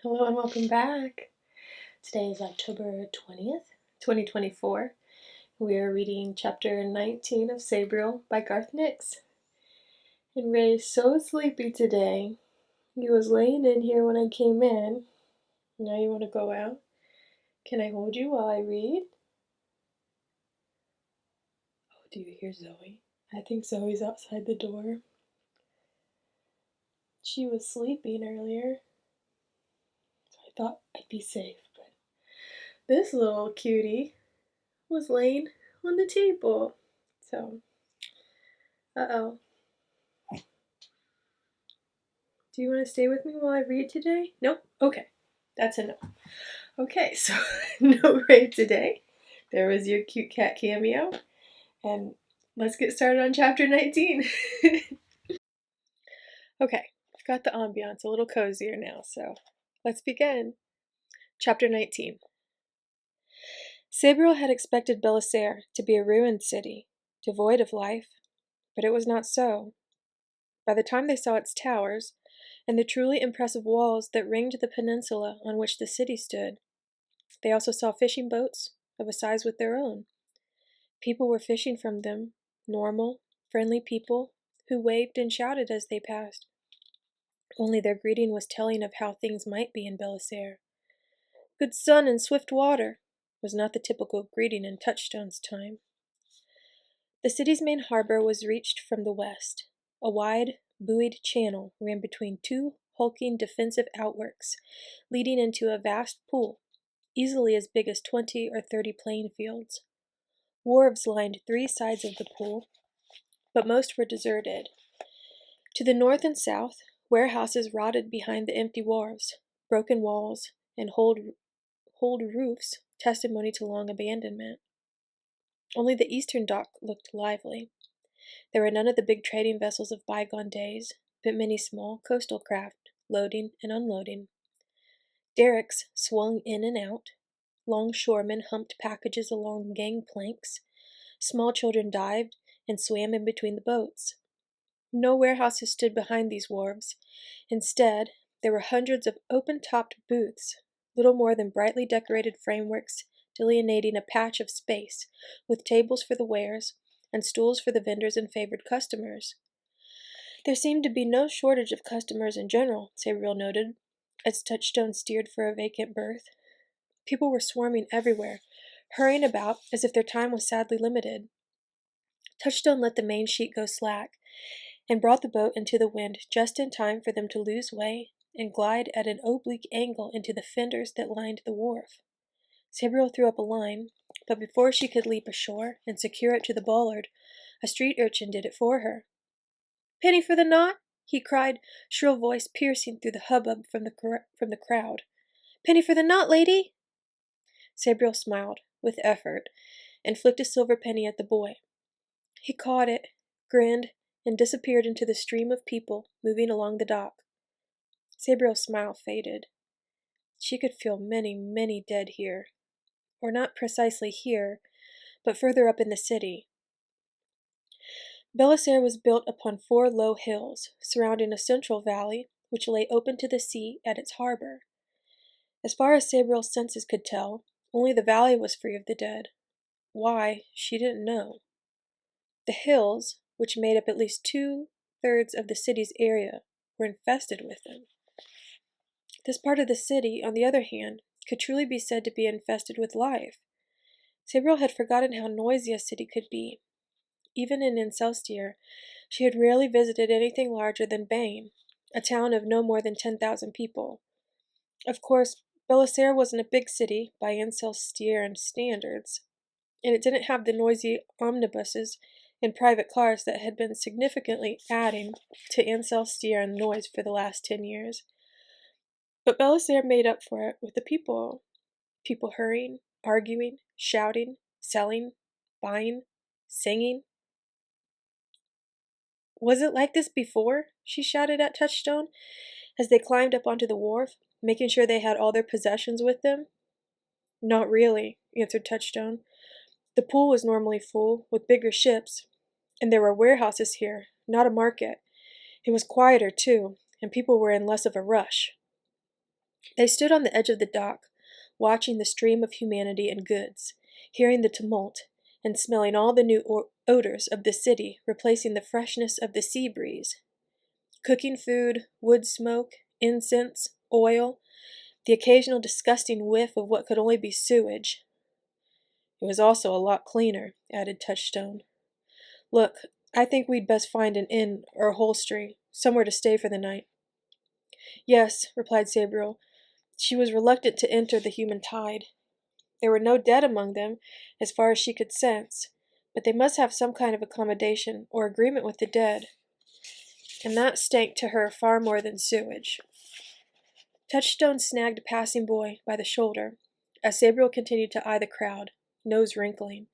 Hello and welcome back. Today is October 20th, 2024. We are reading chapter 19 of Sabriel by Garth Nix. And Ray's so sleepy today. He was laying in here when I came in. Now you want to go out? Can I hold you while I read? Oh, do you hear Zoey? I think Zoey's outside the door. She was sleeping earlier, so I thought I'd be safe, but this little cutie was laying on the table. So, uh-oh. Do you want to stay with me while I read today? Nope? Okay. That's enough. Okay, so no raid today. There was your cute cat cameo. And let's get started on chapter 19. Okay, I've got the ambiance a little cozier now, so let's begin. Chapter 19. Sabriel had expected Belissaire to be a ruined city, devoid of life, but it was not so. By the time they saw its towers, and the truly impressive walls that ringed the peninsula on which the city stood, they also saw fishing boats of a size with their own. People were fishing from them, normal, friendly people who waved and shouted as they passed. Only their greeting was telling of how things might be in Belissaire. Good sun and swift water was not the typical greeting in Touchstone's time. The city's main harbor was reached from the west. A wide, buoyed channel ran between two hulking defensive outworks, leading into a vast pool, easily as big as 20 or 30 playing fields. Wharves lined three sides of the pool, but most were deserted. To the north and south, warehouses rotted behind the empty wharves, broken walls, and holed roofs, testimony to long abandonment. Only the eastern dock looked lively. There were none of the big trading vessels of bygone days, but many small coastal craft, loading and unloading. Derricks swung in and out. Longshoremen humped packages along gangplanks. Small children dived and swam in between the boats. No warehouses stood behind these wharves. Instead, there were hundreds of open-topped booths, little more than brightly decorated frameworks delineating a patch of space, with tables for the wares and stools for the vendors and favored customers. There seemed to be no shortage of customers in general, Sabriel noted, as Touchstone steered for a vacant berth. People were swarming everywhere, hurrying about as if their time was sadly limited. Touchstone let the main sheet go slack, and brought the boat into the wind just in time for them to lose way and glide at an oblique angle into the fenders that lined the wharf. Sabriel threw up a line, but before she could leap ashore and secure it to the bollard, a street urchin did it for her. "Penny for the knot?" he cried, shrill voice piercing through the hubbub from the crowd. "Penny for the knot, lady!" Sabriel smiled, with effort, and flicked a silver penny at the boy. He caught it, grinned, and disappeared into the stream of people moving along the dock. Sabriel's smile faded. She could feel many, many dead here. Or not precisely here, but further up in the city. Belissaire was built upon 4 low hills, surrounding a central valley, which lay open to the sea at its harbor. As far as Sabriel's senses could tell, only the valley was free of the dead. Why, she didn't know. The hills, which made up at least 2/3 of the city's area, were infested with them. This part of the city, on the other hand, could truly be said to be infested with life. Sabriel had forgotten how noisy a city could be. Even in Incelstier, she had rarely visited anything larger than Bain, a town of no more than 10,000 people. Of course, Belissaire wasn't a big city by Incelstieran standards, and it didn't have the noisy omnibuses and private cars that had been significantly adding to Incelstieran noise for the last 10 years. But Belissaire made up for it with the people. People hurrying, arguing, shouting, selling, buying, singing. "Was it like this before?" she shouted at Touchstone, as they climbed up onto the wharf, making sure they had all their possessions with them. "Not really," answered Touchstone. "The pool was normally full, with bigger ships, and there were warehouses here, not a market. It was quieter, too, and people were in less of a rush." They stood on the edge of the dock, watching the stream of humanity and goods, hearing the tumult, and smelling all the new odors of the city replacing the freshness of the sea breeze. Cooking food, wood smoke, incense, oil, the occasional disgusting whiff of what could only be sewage. It was also a lot cleaner, added Touchstone. Look, I think we'd best find an inn or a hostelry, somewhere to stay for the night. Yes, replied Sabriel. She was reluctant to enter the human tide. There were no dead among them, as far as she could sense, but they must have some kind of accommodation or agreement with the dead, and that stank to her far more than sewage. Touchstone snagged a passing boy by the shoulder, as Sabriel continued to eye the crowd, nose wrinkling.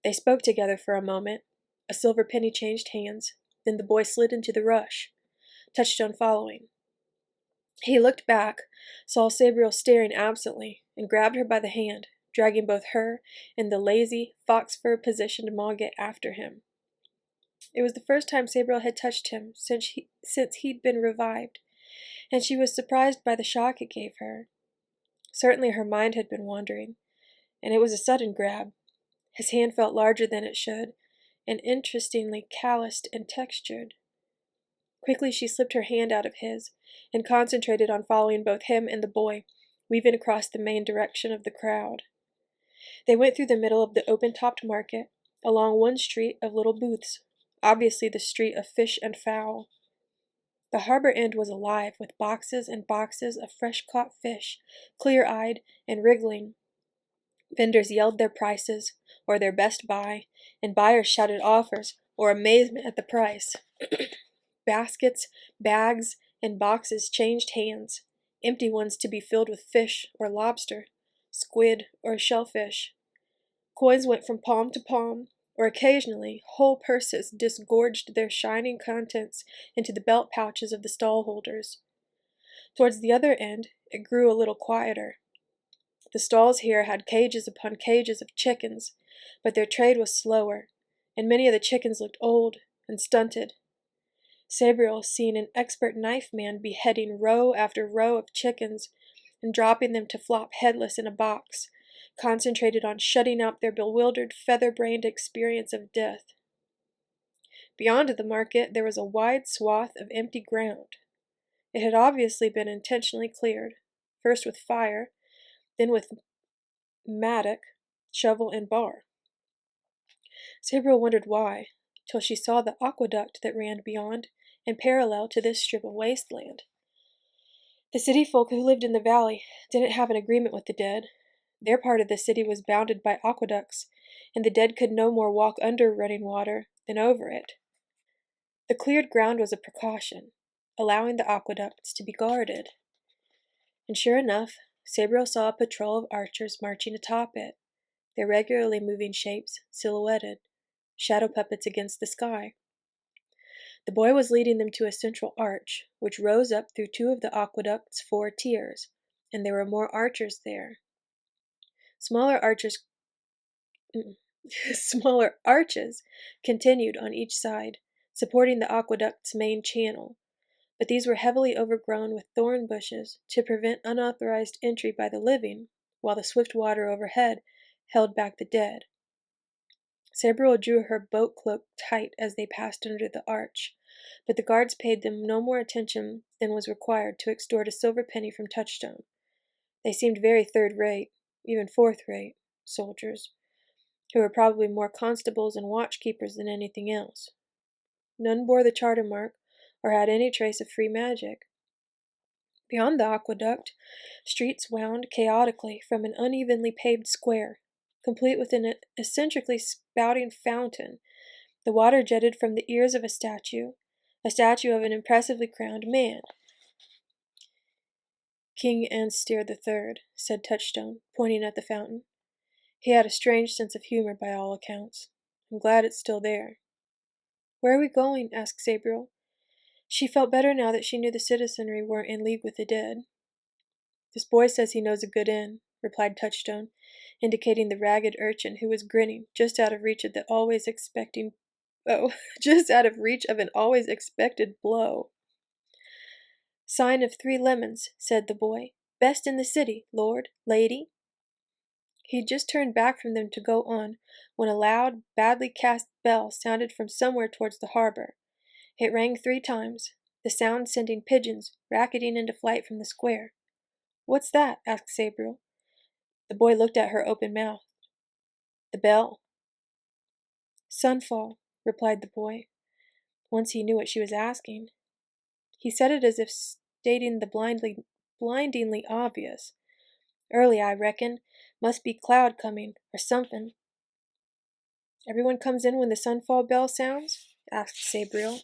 They spoke together for a moment. A silver penny changed hands, then the boy slid into the rush, Touchstone following. He looked back, saw Sabriel staring absently, and grabbed her by the hand, dragging both her and the lazy, fox-fur-positioned Mogget after him. It was the first time Sabriel had touched him since he'd been revived, and she was surprised by the shock it gave her. Certainly her mind had been wandering, and it was a sudden grab. His hand felt larger than it should, and interestingly calloused and textured. Quickly she slipped her hand out of his, and concentrated on following both him and the boy, weaving across the main direction of the crowd. They went through the middle of the open-topped market, along one street of little booths, obviously the street of fish and fowl. The harbor end was alive with boxes and boxes of fresh-caught fish, clear-eyed and wriggling. Vendors yelled their prices, or their best buy, and buyers shouted offers or amazement at the price. Baskets, bags, and boxes changed hands, empty ones to be filled with fish or lobster, squid or shellfish. Coins went from palm to palm, or occasionally whole purses disgorged their shining contents into the belt pouches of the stall holders. Towards the other end, it grew a little quieter. The stalls here had cages upon cages of chickens, but their trade was slower, and many of the chickens looked old and stunted. Sabriel seen an expert knife man beheading row after row of chickens and dropping them to flop headless in a box, concentrated on shutting out their bewildered, feather-brained experience of death. Beyond the market there was a wide swath of empty ground. It had obviously been intentionally cleared, first with fire, then with mattock, shovel, and bar. Sabriel wondered why, till she saw the aqueduct that ran beyond and parallel to this strip of wasteland. The city folk who lived in the valley didn't have an agreement with the dead. Their part of the city was bounded by aqueducts, and the dead could no more walk under running water than over it. The cleared ground was a precaution, allowing the aqueducts to be guarded. And sure enough, Sabriel saw a patrol of archers marching atop it, their regularly moving shapes silhouetted, shadow puppets against the sky. The boy was leading them to a central arch, which rose up through two of the aqueduct's 4 tiers, and there were more archers there. Smaller arches continued on each side, supporting the aqueduct's main channel, but these were heavily overgrown with thorn bushes to prevent unauthorized entry by the living, while the swift water overhead held back the dead. Sabriel drew her boat cloak tight as they passed under the arch, but the guards paid them no more attention than was required to extort a silver penny from Touchstone. They seemed very third-rate, even fourth-rate, soldiers, who were probably more constables and watchkeepers than anything else. None bore the charter mark or had any trace of free magic. Beyond the aqueduct, streets wound chaotically from an unevenly paved square, complete with an eccentrically spouting fountain. The water jetted from the ears of a statue of an impressively crowned man. King Ansteer III, said Touchstone, pointing at the fountain. He had a strange sense of humor by all accounts. I'm glad it's still there. Where are we going? Asked Sabriel. She felt better now that she knew the citizenry weren't in league with the dead. This boy says he knows a good inn, replied Touchstone, indicating the ragged urchin who was grinning just out of reach of an always expected blow. Sign of 3 lemons, said the boy, Best in the city, lord, lady." He had just turned back from them to go on, when a loud, badly cast bell sounded from somewhere towards the harbor. It rang 3 times, the sound sending pigeons racketing into flight from the square. "What's that?" asked Sabriel. The boy looked at her open-mouthed. "The bell." "Sunfall," replied the boy. Once he knew what she was asking. He said it as if stating the blindingly obvious. "Early, I reckon. Must be cloud coming, or somethin'." "Everyone comes in when the sunfall bell sounds?" asked Sabriel.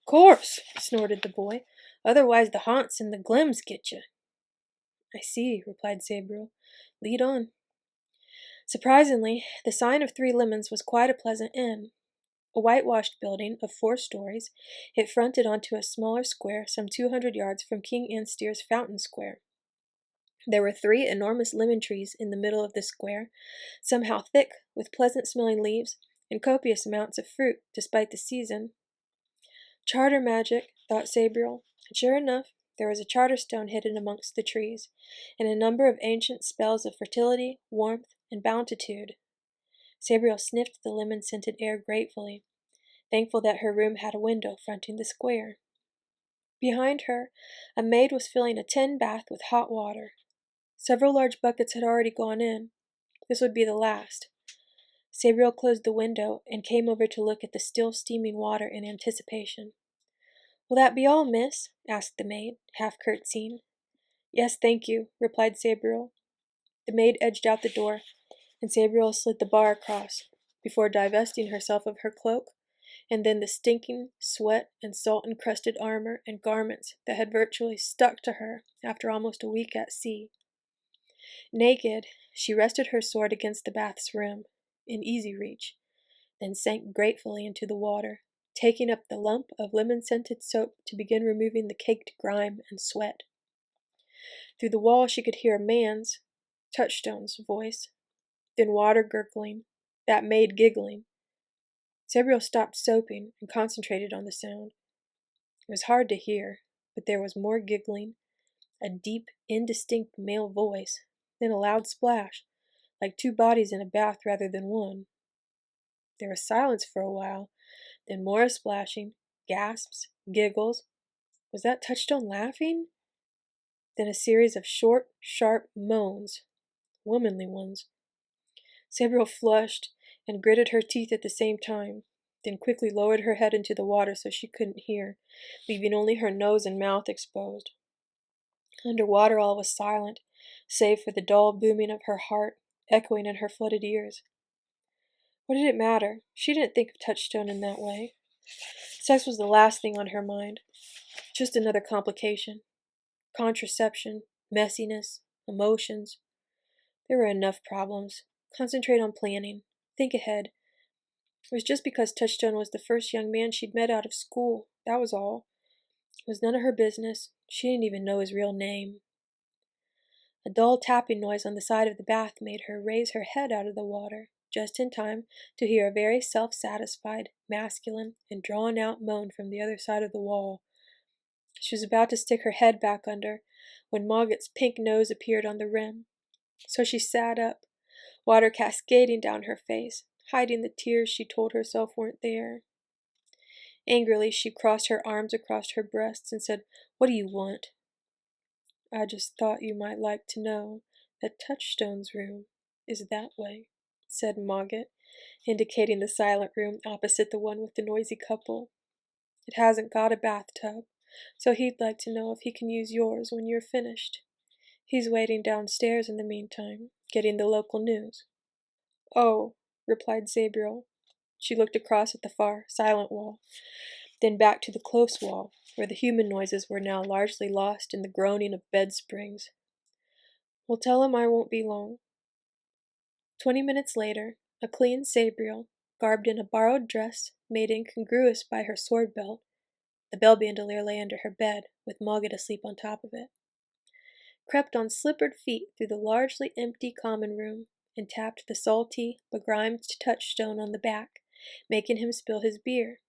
"Course," snorted the boy. "Otherwise the haunts and the glims get you." "I see," replied Sabriel. "Lead on." Surprisingly, the Sign of 3 Lemons was quite a pleasant inn. A whitewashed building of 4 stories, it fronted onto a smaller square some 200 yards from King Anstier's Fountain Square. There were 3 enormous lemon trees in the middle of the square, somehow thick with pleasant-smelling leaves and copious amounts of fruit, despite the season. Charter magic, thought Sabriel, and sure enough, there was a charter stone hidden amongst the trees, and a number of ancient spells of fertility, warmth, and bountitude. Sabriel sniffed the lemon-scented air gratefully, thankful that her room had a window fronting the square. Behind her, a maid was filling a tin bath with hot water. Several large buckets had already gone in. This would be the last. Sabriel closed the window and came over to look at the still steaming water in anticipation. "Will that be all, miss?" asked the maid, half curtsying. "Yes, thank you," replied Sabriel. The maid edged out the door, and Sabriel slid the bar across, before divesting herself of her cloak, and then the stinking sweat and salt-encrusted armor and garments that had virtually stuck to her after almost a week at sea. Naked, she rested her sword against the bath's rim, in easy reach, then sank gratefully into the water, taking up the lump of lemon-scented soap to begin removing the caked grime and sweat. Through the wall she could hear a man's, Touchstone's, voice, then water gurgling, that maid giggling. Sabriel stopped soaping and concentrated on the sound. It was hard to hear, but there was more giggling, a deep, indistinct male voice, then a loud splash, like 2 bodies in a bath rather than one. There was silence for a while, then more splashing, gasps, giggles. Was that Touchstone laughing? Then a series of short, sharp moans, womanly ones. Sabriel flushed and gritted her teeth at the same time, then quickly lowered her head into the water so she couldn't hear, leaving only her nose and mouth exposed. Under water all was silent, save for the dull booming of her heart, echoing in her flooded ears. What did it matter? She didn't think of Touchstone in that way. Sex was the last thing on her mind. Just another complication. Contraception, messiness, emotions. There were enough problems. Concentrate on planning. Think ahead. It was just because Touchstone was the first young man she'd met out of school. That was all. It was none of her business. She didn't even know his real name. A dull tapping noise on the side of the bath made her raise her head out of the water, just in time to hear a very self-satisfied, masculine, and drawn-out moan from the other side of the wall. She was about to stick her head back under when Moggett's pink nose appeared on the rim. So she sat up, water cascading down her face, hiding the tears she told herself weren't there. Angrily, she crossed her arms across her breasts and said, "What do you want?" "I just thought you might like to know that Touchstone's room is that way," said Moggett, indicating the silent room opposite the one with the noisy couple. "It hasn't got a bathtub, so he'd like to know if he can use yours when you're finished. He's waiting downstairs in the meantime, getting the local news." "Oh," replied Sabriel. She looked across at the far, silent wall, then back to the close wall, where the human noises were now largely lost in the groaning of bed springs. "Well, tell him I won't be long." 20 minutes later, a clean Sabriel, garbed in a borrowed dress made incongruous by her sword belt, the bell bandolier lay under her bed, with Moggett asleep on top of it, crept on slippered feet through the largely empty common room and tapped the salty, begrimed Touchstone on the back, making him spill his beer.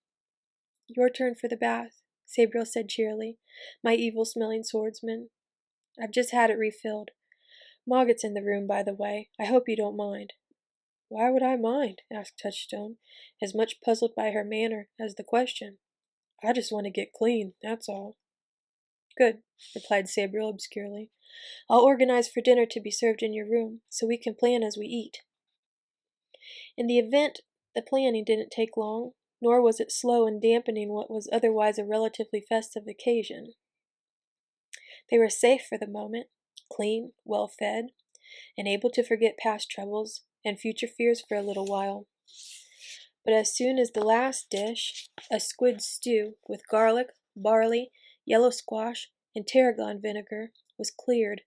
"Your turn for the bath," Sabriel said cheerily, "my evil-smelling swordsman." I've just had it refilled. Moggett's in the room, by the way. I hope you don't mind." "Why would I mind?" asked Touchstone, as much puzzled by her manner as the question. "I just want to get clean, that's all." "Good," replied Sabriel obscurely. "I'll organize for dinner to be served in your room, so we can plan as we eat." In the event, the planning didn't take long, nor was it slow in dampening what was otherwise a relatively festive occasion. They were safe for the moment, clean, well-fed, and able to forget past troubles and future fears for a little while. But as soon as the last dish, a squid stew with garlic, barley, yellow squash, and tarragon vinegar, was cleared,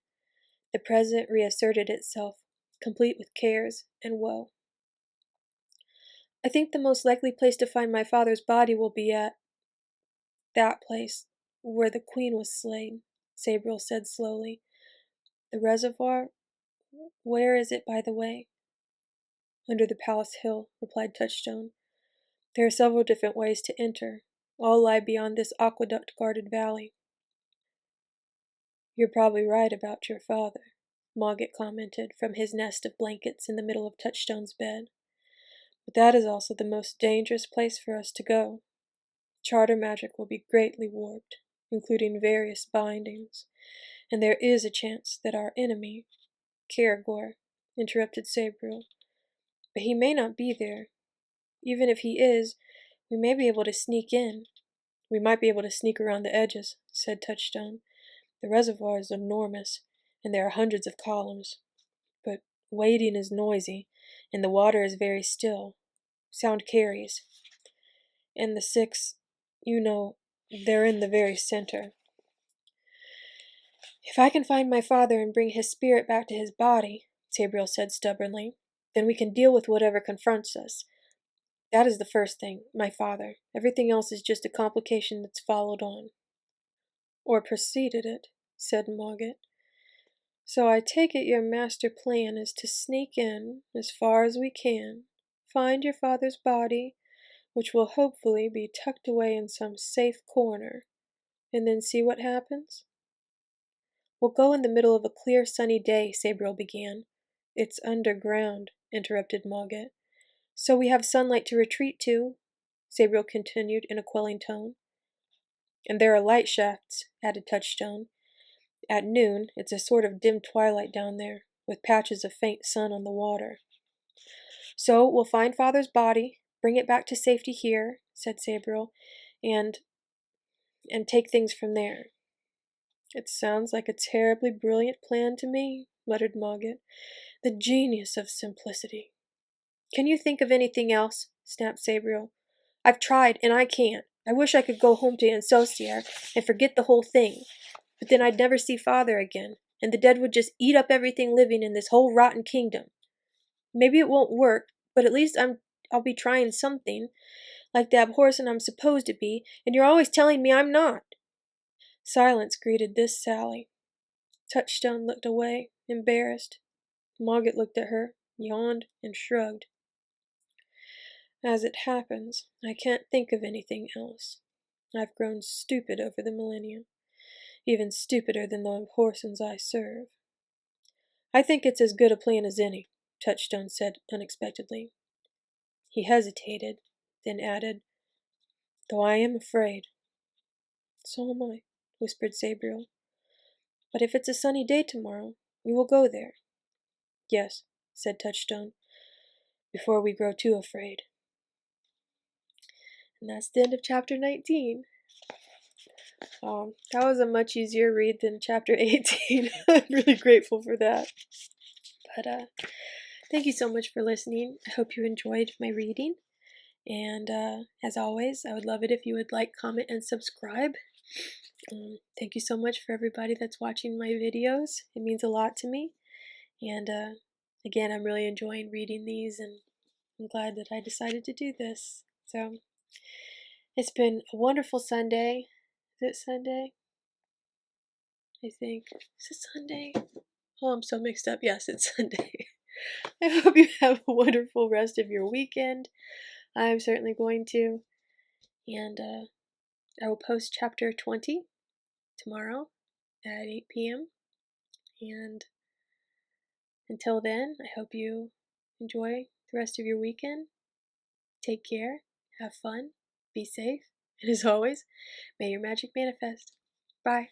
the present reasserted itself, complete with cares and woe. "I think the most likely place to find my father's body will be at that place where the queen was slain," Sabriel said slowly. "The reservoir? Where is it, by the way?" "Under the palace hill," replied Touchstone. "There are several different ways to enter. All lie beyond this aqueduct-guarded valley." "You're probably right about your father," Moggett commented from his nest of blankets in the middle of Touchstone's bed. "But that is also the most dangerous place for us to go. Charter magic will be greatly warped, including various bindings, and there is a chance that our enemy—" "Caragor," interrupted Sabriel. "But he may not be there. Even if he is, we may be able to sneak in." "We might be able to sneak around the edges," said Touchstone. "The reservoir is enormous, and there are hundreds of columns. But wading is noisy, and the water is very still. Sound carries. And the six, they're in the very center." "If I can find my father and bring his spirit back to his body," Sabriel said stubbornly, "then we can deal with whatever confronts us. That is the first thing, my father. Everything else is just a complication that's followed on." "Or preceded it," said Moggett. "So I take it your master plan is to sneak in, as far as we can, find your father's body, which will hopefully be tucked away in some safe corner, and then see what happens?" "We'll go in the middle of a clear sunny day," Sabriel began. "It's underground," interrupted Moggett. "So we have sunlight to retreat to," Sabriel continued in a quelling tone. "And there are light shafts," added Touchstone. "At noon, it's a sort of dim twilight down there, with patches of faint sun on the water." "So we'll find father's body, bring it back to safety here," said Sabriel, and take things from there." "It sounds like a terribly brilliant plan to me," muttered Moggett. "The genius of simplicity." "Can you think of anything else?" snapped Sabriel. "I've tried, and I can't. I wish I could go home to Insosier and forget the whole thing. But then I'd never see father again, and the dead would just eat up everything living in this whole rotten kingdom. Maybe it won't work, but at least I'll be trying something, like the abhorsen I'm supposed to be, and you're always telling me I'm not." Silence greeted this sally. Touchstone looked away, embarrassed. Moggett looked at her, yawned, and shrugged. "As it happens, I can't think of anything else. I've grown stupid over the millennia, even stupider than the abhorsens I serve." "I think it's as good a plan as any," Touchstone said unexpectedly. He hesitated, then added, "Though I am afraid." "So am I," whispered Sabriel. "But if it's a sunny day tomorrow, we will go there." "Yes," said Touchstone, "before we grow too afraid." And that's the end of chapter 19. That was a much easier read than chapter 18. I'm really grateful for that. But thank you so much for listening. I hope you enjoyed my reading. And as always, I would love it if you would like, comment, and subscribe. Thank you so much for everybody that's watching my videos. It means a lot to me. And again, I'm really enjoying reading these, and I'm glad that I decided to do this. So it's been a wonderful Sunday. Is it Sunday? I think. Is it Sunday? Oh, I'm so mixed up. Yes, it's Sunday. I hope you have a wonderful rest of your weekend. I'm certainly going to. And I will post chapter 20 tomorrow at 8 p.m. And until then, I hope you enjoy the rest of your weekend. Take care, have fun, be safe, and as always, may your magic manifest. Bye.